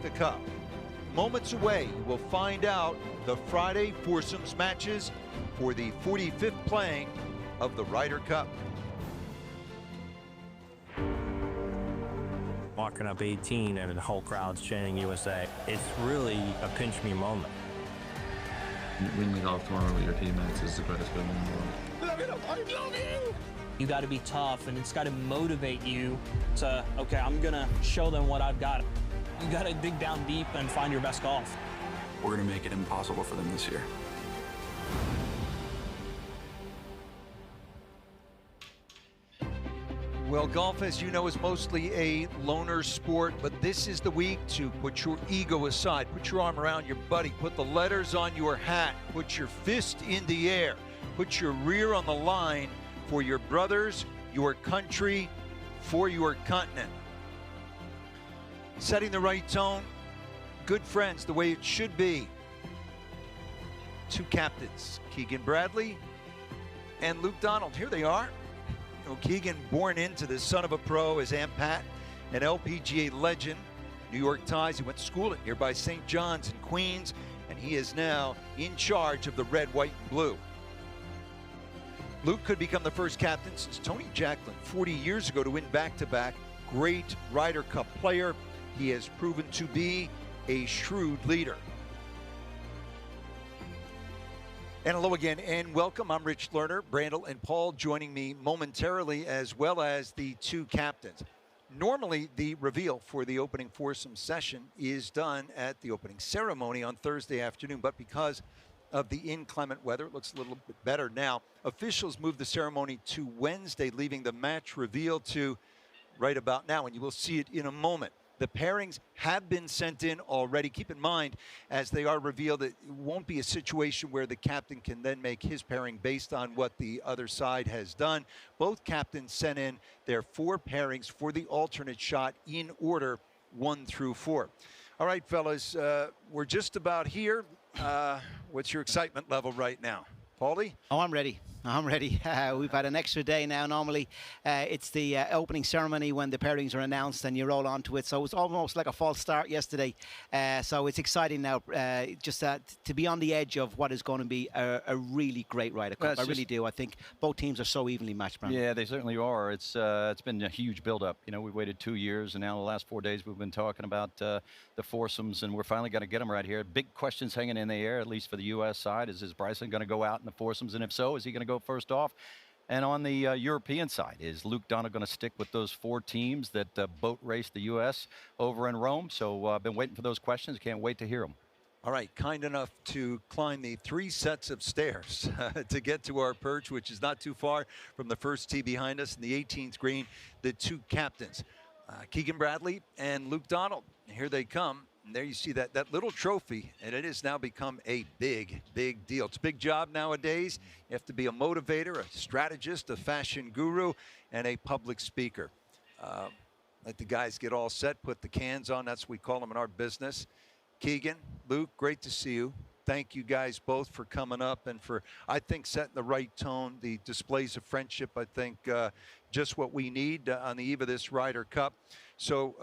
the cup. Moments away, you will find out the Friday Foursomes matches for the 45th playing of the Ryder Cup. Walking up 18 and the whole crowd's chanting USA. It's really a pinch me moment. Winning the golf tournament with your teammates is the greatest feeling in the world. I love you! You got to be tough, and it's got to motivate you to, okay, I'm going to show them what I've got. You got to dig down deep and find your best golf. We're going to make it impossible for them this year. Well, golf, as you know, is mostly a loner sport, but this is the week to put your ego aside, put your arm around your buddy, put the letters on your hat, put your fist in the air, put your rear on the line for your brothers, your country, for your continent. Setting the right tone, good friends, the way it should be. Two captains, Keegan Bradley and Luke Donald. Here they are. Keegan, born into the son of a pro, his Aunt Pat, an LPGA legend, New York ties. He went to school at nearby St. John's in Queens, and he is now in charge of the red, white, and blue. Luke could become the first captain since Tony Jacklin 40 years ago to win back-to-back. Great Ryder Cup player. He has proven to be a shrewd leader. And hello again and welcome. I'm Rich Lerner, Brandel and Paul joining me momentarily, as well as the two captains. Normally, the reveal for the opening foursome session is done at the opening ceremony on Thursday afternoon, but because of the inclement weather, it looks a little bit better now. Officials moved the ceremony to Wednesday, leaving the match reveal to right about now, and you will see it in a moment. The pairings have been sent in already. Keep in mind, as they are revealed, it won't be a situation where the captain can then make his pairing based on what the other side has done. Both captains sent in their 4 pairings for the alternate shot in order 1 through 4. All right, fellas, we're just about here. What's your excitement level right now? Paulie? Oh, I'm ready. I'm ready. We've had an extra day now. Normally, it's the opening ceremony when the pairings are announced and you roll onto it. So it's almost like a false start yesterday. So it's exciting now just to be on the edge of what is going to be a really great Ryder Cup. I really do. I think both teams are so evenly matched, Brandon. Yeah, they certainly are. It's been a huge build-up. You know, we waited 2 years, and now the last 4 days we've been talking about the foursomes, and we're finally going to get them right here. Big questions hanging in the air, at least for the U.S. side. Is Bryson going to go out in the foursomes? And if so, is he going to go first off? And on the European side, is Luke Donald going to stick with those 4 teams that boat raced the U.S. over in Rome? So I've been waiting for those questions. Can't wait to hear them. All right, kind enough to climb the 3 sets of stairs to get to our perch, which is not too far from the first tee behind us in the 18th green, the two captains, Keegan Bradley and Luke Donald. Here they come. And there you see that little trophy, and it has now become a big, big deal. It's a big job nowadays. You have to be a motivator, a strategist, a fashion guru, and a public speaker. Let the guys get all set, put the cans on. That's what we call them in our business. Keegan, Luke, great to see you. Thank you guys both for coming up and for, I think, setting the right tone, the displays of friendship. I think just what we need on the eve of this Ryder Cup. So,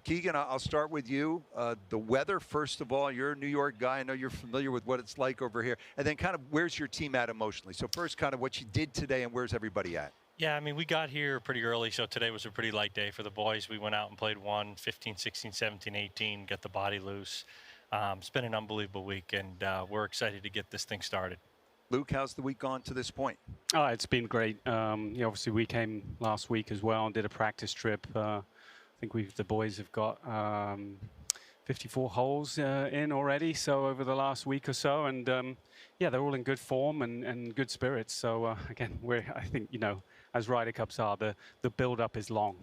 Keegan, I'll start with you. The weather, first of all, you're a New York guy. I know you're familiar with what it's like over here. And then kind of where's your team at emotionally? So first, kind of what you did today and where's everybody at? Yeah, I mean, we got here pretty early, so today was a pretty light day for the boys. We went out and played 15, 16, 17, 18, got the body loose. It's been an unbelievable week, and we're excited to get this thing started. Luke, how's the week gone to this point? Oh, it's been great. Obviously, we came last week as well and did a practice trip. I think the boys have got 54 holes in already, so over the last week or so, and yeah, they're all in good form and good spirits. So again, I think, as Ryder Cups are, the build-up is long.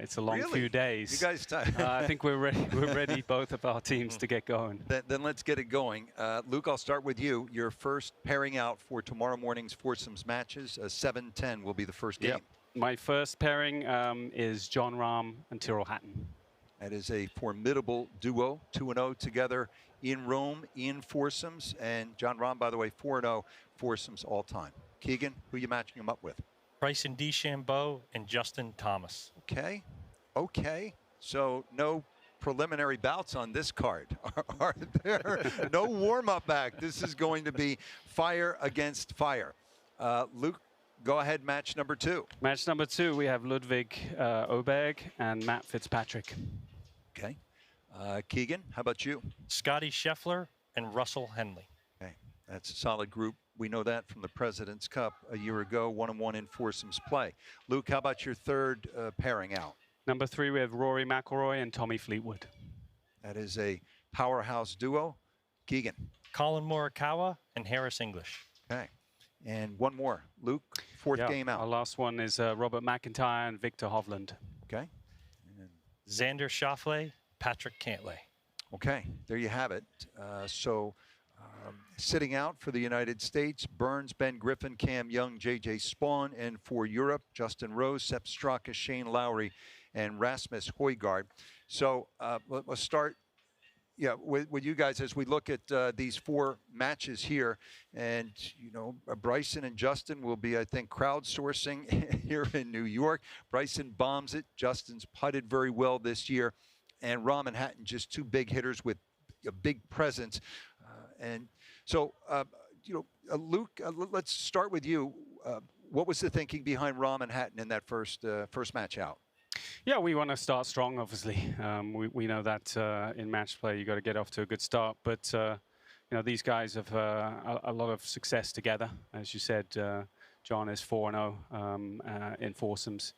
It's a long few days. You guys, I think we're ready. We're ready, both of our teams, to get going. Then let's get it going. Luke, I'll start with you. Your first pairing out for tomorrow morning's Foursomes matches. 7-10 will be the first game. Yep. My first pairing is John Rahm and Tyrrell Hatton. That is a formidable duo, 2-0 together in Rome in Foursomes. And John Rahm, by the way, 4-0 Foursomes all time. Keegan, who are you matching him up with? Bryson DeChambeau and Justin Thomas. Okay. So no preliminary bouts on this card. Are there no warm-up act? This is going to be fire against fire. Luke, go ahead, match number 2. Match number 2, we have Ludwig Oberg and Matt Fitzpatrick. Okay. Keegan, how about you? Scotty Scheffler and Russell Henley. Okay, that's a solid group. We know that from the President's Cup a year ago, 1-1 in foursomes play. Luke, how about your third pairing out? Number 3, we have Rory McIlroy and Tommy Fleetwood. That is a powerhouse duo. Keegan. Colin Morikawa and Harris English. Okay. And one more. Luke, fourth game out. Our last one is Robert McIntyre and Victor Hovland. Okay. And Xander Schauffele, Patrick Cantlay. Okay, there you have it. Sitting out for the United States, Burns, Ben Griffin, Cam Young, J.J. Spawn, and for Europe, Justin Rose, Sepp Straka, Shane Lowry, and Rasmus Højgaard. So let's start with you guys as we look at these 4 matches here. And, you know, Bryson and Justin will be, I think, crowdsourcing here in New York. Bryson bombs it. Justin's putted very well this year. And Rahm and Hatton, just 2 big hitters with a big presence. Luke, let's start with you. What was the thinking behind Rahm and Hatton in that first match out? Yeah, we want to start strong, obviously. We know that in match play you got to get off to a good start. But, these guys have a lot of success together. As you said, John is 4-0 in foursomes.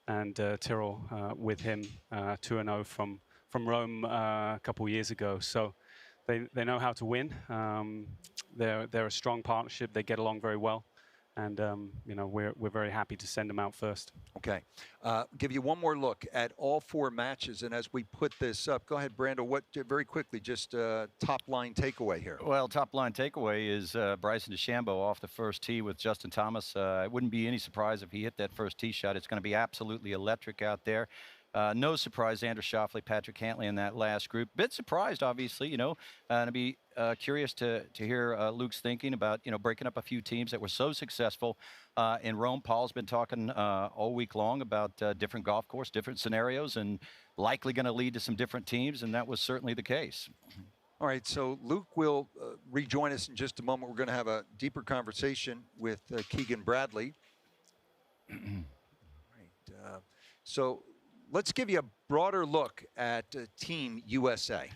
And Tyrrell with him 2-0 from Rome a couple of years ago. So they know how to win. They're a strong partnership. They get along very well. And, we're very happy to send them out first. Okay. Give you one more look at all 4 matches. And as we put this up, go ahead, Brando, very quickly, just top line takeaway here. Well, top line takeaway is Bryson DeChambeau off the first tee with Justin Thomas. It wouldn't be any surprise if he hit that first tee shot. It's going to be absolutely electric out there. No surprise, Xander Schauffele, Patrick Cantlay in that last group. Bit surprised, obviously, and I'd be curious to hear Luke's thinking about, breaking up a few teams that were so successful in Rome. Paul's been talking all week long about different golf course, different scenarios, and likely going to lead to some different teams, and that was certainly the case. All right, so Luke will rejoin us in just a moment. We're going to have a deeper conversation with Keegan Bradley. So let's give you a broader look at Team USA.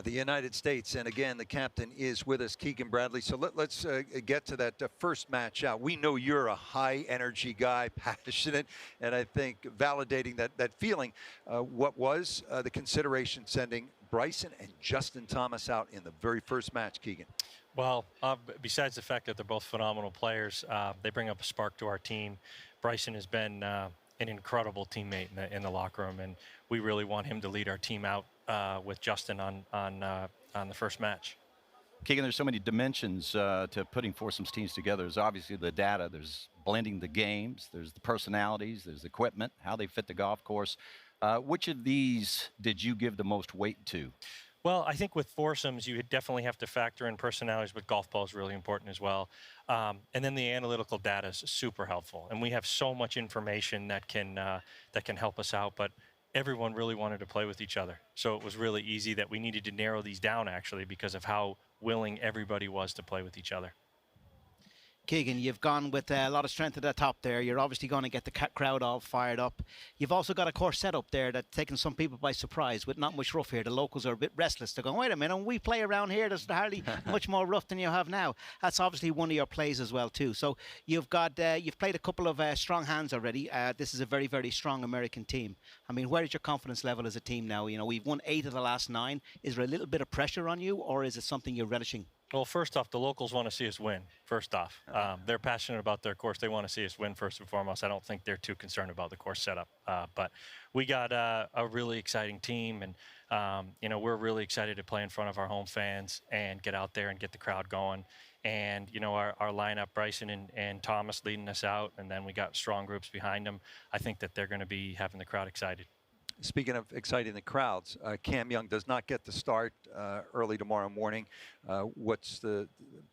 The United States, and again, the captain is with us, Keegan Bradley. So let's get to that first match out. We know you're a high-energy guy, passionate, and I think validating that feeling. What was the consideration sending Bryson and Justin Thomas out in the very first match, Keegan? Well, besides the fact that they're both phenomenal players, they bring up a spark to our team. Bryson has been an incredible teammate in the locker room, and we really want him to lead our team out with Justin on the first match. Keegan, there's so many dimensions to putting foursomes teams together. There's obviously the data, there's blending the games, there's the personalities, there's the equipment, how they fit the golf course. Which of these did you give the most weight to? Well, I think with foursomes, you definitely have to factor in personalities, but golf ball is really important as well. And then the analytical data is super helpful. And we have so much information that can help us out, but everyone really wanted to play with each other. So it was really easy that we needed to narrow these down, actually, because of how willing everybody was to play with each other. Keegan, you've gone with a lot of strength at the top there. You're obviously going to get the crowd all fired up. You've also got a course set up there that's taken some people by surprise with not much rough here. The locals are a bit restless. They're going, wait a minute, when we play around here, there's hardly much more rough than you have now. That's obviously one of your plays as well too. So you've played a couple of strong hands already. This is a very, very strong American team. I mean, where is your confidence level as a team now? You know, we've won 8 of the last 9. Is there a little bit of pressure on you, or is it something you're relishing? Well, first off, the locals want to see us win, first off. They're passionate about their course. They want to see us win first and foremost. I don't think they're too concerned about the course setup. But we got a really exciting team, and, you know, we're really excited to play in front of our home fans and get out there and get the crowd going. And, you know, our lineup, Bryson and Thomas leading us out, and then we got strong groups behind them. I think that they're going to be having the crowd excited. Speaking of exciting the crowds, Cam Young does not get to start early tomorrow morning. What's the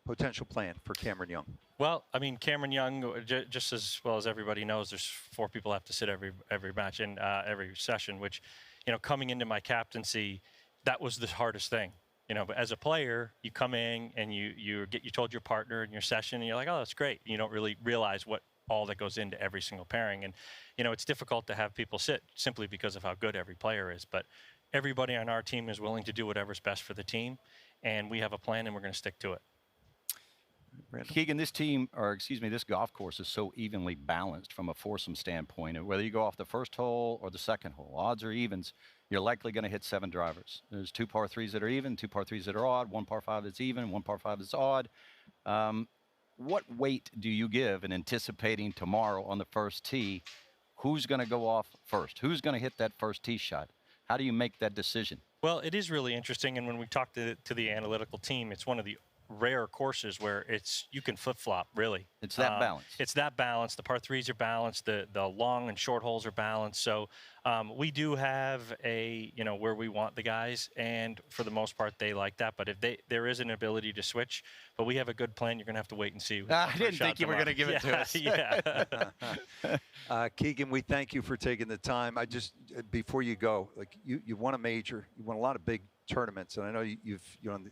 potential plan for Cameron Young? Well, I mean, Cameron Young, just as well as everybody knows, there's 4 people have to sit every match and every session, which, you know, coming into my captaincy, that was the hardest thing. You know, but as a player, you come in and you told your partner in your session, and you're like, oh, that's great. You don't really realize what all that goes into every single pairing. And, you know, it's difficult to have people sit simply because of how good every player is. But everybody on our team is willing to do whatever's best for the team. And we have a plan, and we're going to stick to it. Keegan, this team, or excuse me, this golf course is so evenly balanced from a foursome standpoint. Whether you go off the first hole or the second hole, odds or evens, you're likely going to hit 7 drivers. There's 2 par 3s that are even, 2 par 3s that are odd, 1 par 5 that's even, 1 par 5 that's odd. What weight do you give in anticipating tomorrow on the first tee? Who's going to go off first? Who's going to hit that first tee shot? How do you make that decision? Well, it is really interesting, and when we talk to the analytical team, it's one of the rare courses where you can flip-flop, really. It's that balanced. It's that balanced. The par 3s are balanced. The long and short holes are balanced. So we do have where we want the guys, and for the most part, they like that. But if there is an ability to switch, but we have a good plan. You're going to have to wait and see. I didn't think you were going to give it to us. Yeah. Keegan, we thank you for taking the time. I just, before you go, like you won a major, you won a lot of big tournaments, and I know you're on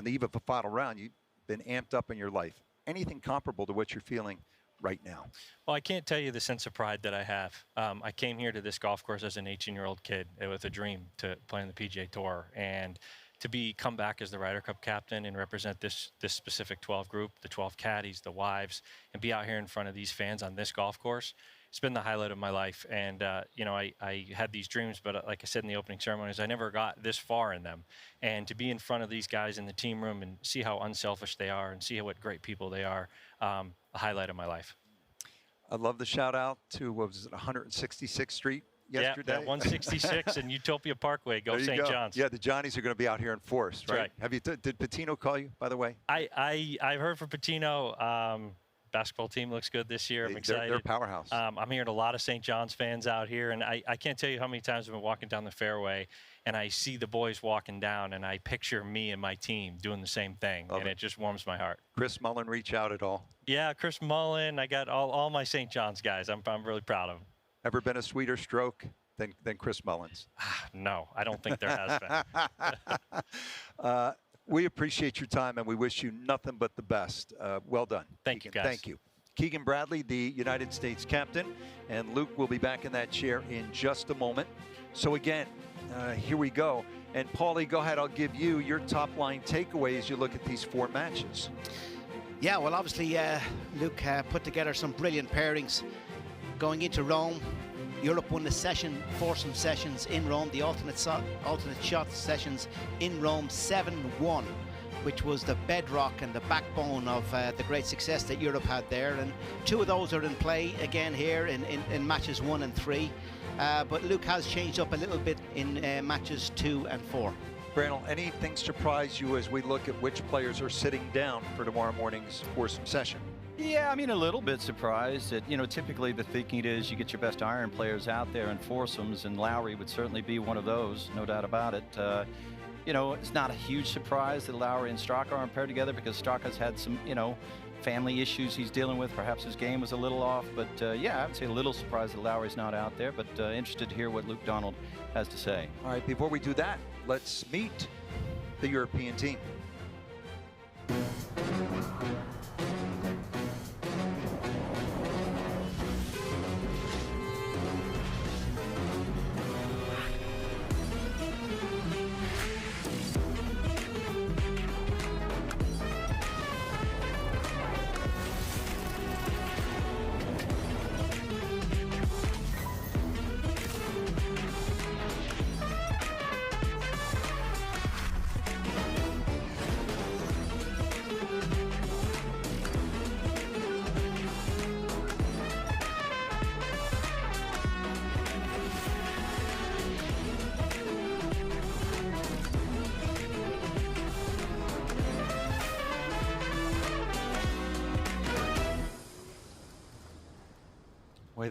the eve of a final round, you've been amped up in your life. Anything comparable to what you're feeling right now? Well, I can't tell you the sense of pride that I have. I came here to this golf course as an 18-year-old kid with a dream to play on the PGA Tour, and to come back as the Ryder Cup captain and represent this specific 12 group, the 12 caddies, the wives, and be out here in front of these fans on this golf course. It's been the highlight of my life. And, you know, I had these dreams, but like I said in the opening ceremonies, I never got this far in them. And to be in front of these guys in the team room and see how unselfish they are and see what great people they are, a highlight of my life. I love the shout out to, what was it, 166th Street yesterday? Yeah, 166 and Utopia Parkway. Go St. John's. Yeah, the Johnnies are going to be out here in force, right? Have you? Did Patino call you, by the way? I've heard from Patino. Basketball team looks good this year. I'm excited. They're a powerhouse. I'm hearing a lot of St. John's fans out here, and I can't tell you how many times I've been walking down the fairway, and I see the boys walking down, and I picture me and my team doing the same thing, and it just warms my heart. Chris Mullen reach out at all? Yeah, Chris Mullen. I got all my St. John's guys. I'm really proud of them. Ever been a sweeter stroke than Chris Mullen's? No, I don't think there has been. We appreciate your time, and we wish you nothing but the best. Well done. Thank you, guys. Thank you. Keegan Bradley, the United States captain, and Luke will be back in that chair in just a moment. So again, here we go. And Paulie, go ahead. I'll give you your top line takeaway as you look at these 4 matches. Yeah, well, obviously, Luke put together some brilliant pairings going into Rome. Europe won the foursome sessions in Rome, the alternate shot sessions in Rome 7-1, which was the bedrock and the backbone of the great success that Europe had there. And 2 of those are in play again here in matches 1 and 3. But Luke has changed up a little bit in matches 2 and 4. Brandel, anything surprise you as we look at which players are sitting down for tomorrow morning's foursome session? Yeah, I mean, a little bit surprised that, you know, typically the thinking is you get your best iron players out there in foursomes, and Lowry would certainly be one of those, no doubt about it. You know, it's not a huge surprise that Lowry and Straka aren't paired together because Straka's had some, you know, family issues he's dealing with. Perhaps his game was a little off, but yeah, I would say a little surprised that Lowry's not out there, but interested to hear what Luke Donald has to say. All right, before we do that, let's meet the European team.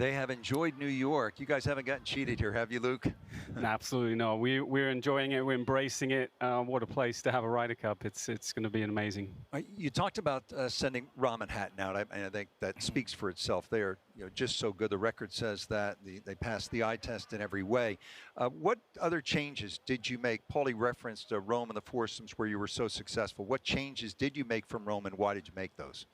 they have enjoyed New York. You guys haven't gotten cheated here, have you, Luke? No, absolutely not. We're enjoying it. We're embracing it. What a place to have a Ryder Cup. It's going to be amazing. You talked about sending Rahm and Hatton out. I think that speaks for itself. They are just so good. The record says that. They passed the eye test in every way. What other changes did you make? Paulie referenced Rome and the Foursomes where you were so successful. What changes did you make from Rome, and why did you make those?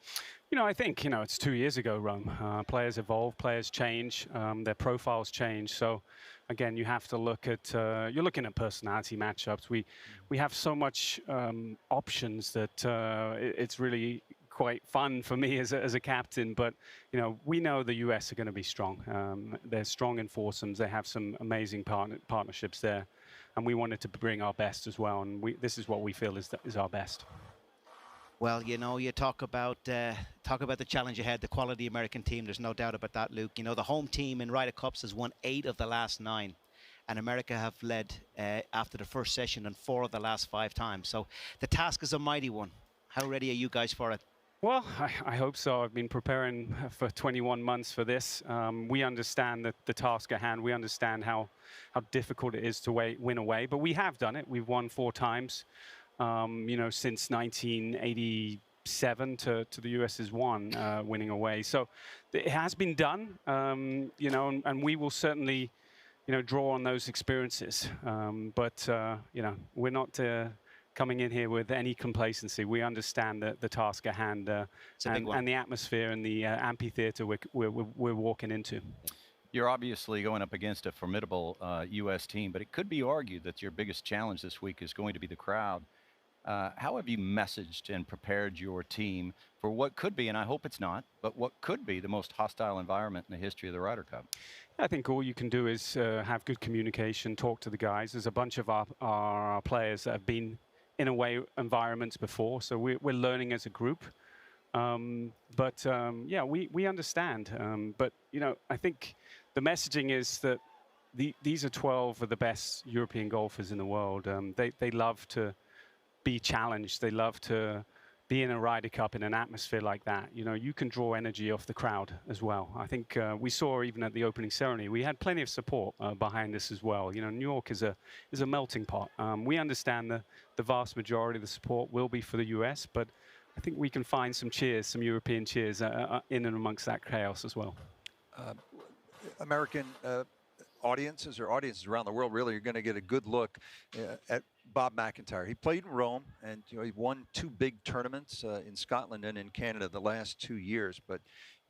I think, it's 2 years ago, Rome. Players evolve, players change, their profiles change. So, again, you have to look at, you're looking at personality matchups. We have so much options that it's really quite fun for me as a captain. But, we know the US are going to be strong. They're strong in foursomes. They have some amazing partnerships there. And we wanted to bring our best as well. And this is what we feel is our best. Well, you talk about the challenge ahead, the quality American team. There's no doubt about that, Luke. The home team in Ryder Cups has won 8 of the last 9, and America have led after the first session on 4 of the last 5 times. So the task is a mighty one. How ready are you guys for it? Well, I hope so. I've been preparing for 21 months for this. We understand the task at hand. We understand how difficult it is to win away, but we have done it. We've won 4 times. Since 1987 to the US has won, winning away. So it has been done, and we will certainly, draw on those experiences. But we're not coming in here with any complacency. We understand the task at hand and the atmosphere and the amphitheater we're walking into. You're obviously going up against a formidable U.S. team, but it could be argued that your biggest challenge this week is going to be the crowd. How have you messaged and prepared your team for what could be, and I hope it's not, but what could be the most hostile environment in the history of the Ryder Cup? I think all you can do is have good communication, talk to the guys. There's a bunch of our players that have been in away environments before, so we're learning as a group. We understand. But I think the messaging is that these are 12 of the best European golfers in the world. They love to be challenged. They love to be in a Ryder Cup in an atmosphere like that. You can draw energy off the crowd as well. I think we saw even at the opening ceremony, we had plenty of support behind us as well. New York is a melting pot. We understand the vast majority of the support will be for the US, but I think we can find some cheers, some European cheers in and amongst that chaos as well. American audiences around the world really are going to get a good look at Bob McIntyre. He played in Rome, and he won 2 big tournaments in Scotland and in Canada the last 2 years. But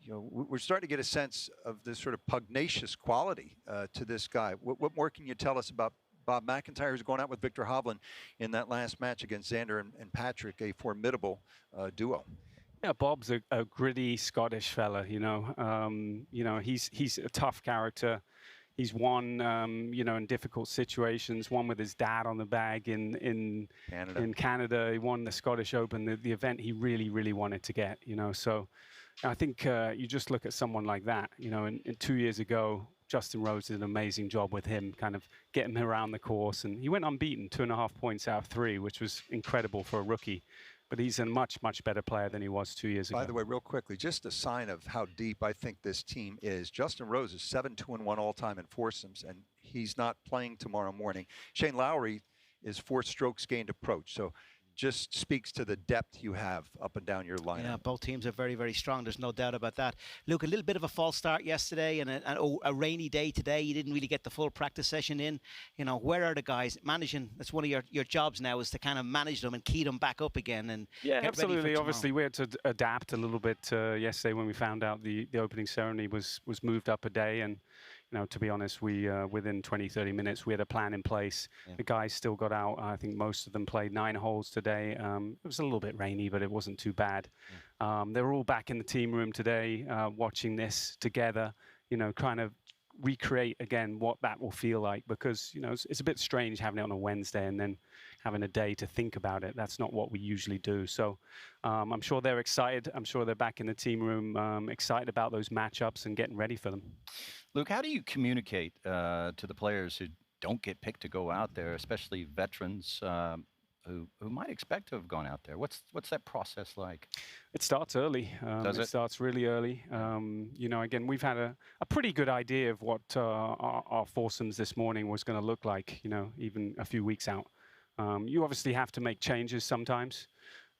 we're starting to get a sense of this sort of pugnacious quality to this guy. What more can you tell us about Bob McIntyre, who's going out with Victor Hovland in that last match against Xander and Patrick, a formidable duo? Yeah, Bob's a gritty Scottish fella. He's a tough character. He's won, in difficult situations. Won with his dad on the bag in Canada. He won the Scottish Open, the event he really, really wanted to get. So I think you just look at someone like that. And 2 years ago, Justin Rose did an amazing job with him, kind of getting him around the course, and he went unbeaten, 2.5 points out of 3, which was incredible for a rookie. But he's a much, much better player than he was 2 years ago. By the way, real quickly, just a sign of how deep I think this team is. Justin Rose is 7-2-1 all-time in foursomes, and he's not playing tomorrow morning. Shane Lowry is 4 strokes gained approach. So just speaks to the depth you have up and down your lineup. Yeah, both teams are very, very strong. There's no doubt about that. Luke, a little bit of a false start yesterday and a rainy day today. You didn't really get the full practice session in. Where are the guys managing? That's one of your jobs now, is to kind of manage them and key them back up again. And yeah, absolutely. Obviously, we had to adapt a little bit yesterday when we found out the opening ceremony was moved up a day. And to be honest, we within 20-30 minutes we had a plan in place. Yeah. The guys still got out. I think most of them played 9 holes today. It was a little bit rainy, but it wasn't too bad. Yeah. They were all back in the team room today, watching this together. Trying to recreate again what that will feel like, because it's a bit strange having it on a Wednesday and then having a day to think about it. That's not what we usually do. So I'm sure they're excited. I'm sure they're back in the team room, excited about those matchups and getting ready for them. Luke, how do you communicate to the players who don't get picked to go out there, especially veterans? who might expect to have gone out there. What's that process like? It starts early. Does it? It starts really early. You know, again, we've had a pretty good idea of what our foursomes this morning was going to look like, you know, even a few weeks out. You obviously have to make changes sometimes,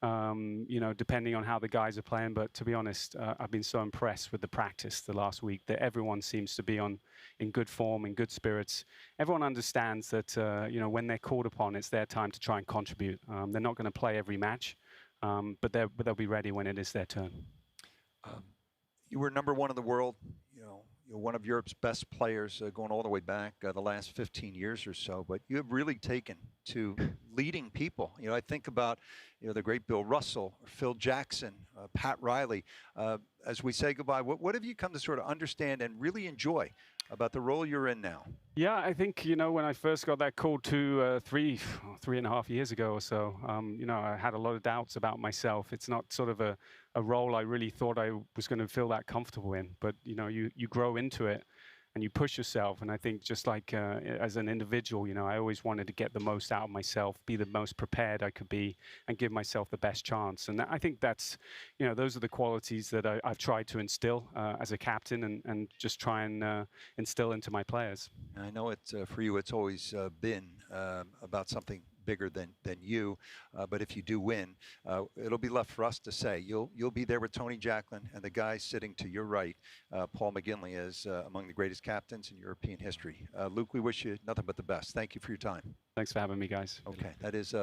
you know, depending on how the guys are playing. But to be honest, I've been so impressed with the practice the last week that everyone seems to be in good form, in good spirits. Everyone understands that, you know, when they're called upon, it's their time to try and contribute. They're not going to play every match, but they'll be ready when it is their turn. You were #1 in the world. You're one of Europe's best players going all the way back the last 15 years or so, but you have really taken to leading people. You know, I think about, you know, the great Bill Russell, Phil Jackson, Pat Riley. As we say goodbye, what have you come to sort of understand and really enjoy about the role you're in now? Yeah, I think, you know, when I first got that call 3.5 years ago or so, you know, I had a lot of doubts about myself. It's not sort of a role I really thought I was going to feel that comfortable in. But, you know, you grow into it and you push yourself. And I think just like as an individual, you know, I always wanted to get the most out of myself, be the most prepared I could be, and give myself the best chance. And I think that's, you know, those are the qualities that I've tried to instill as a captain and just try and instill into my players. I know it for you, it's always been about something bigger than you, but if you do win, it'll be left for us to say you'll be there with Tony Jacklin, and the guy sitting to your right, Paul McGinley, is among the greatest captains in European history. Luke, we wish you nothing but the best. Thank you for your time. Thanks for having me, guys. Okay, that is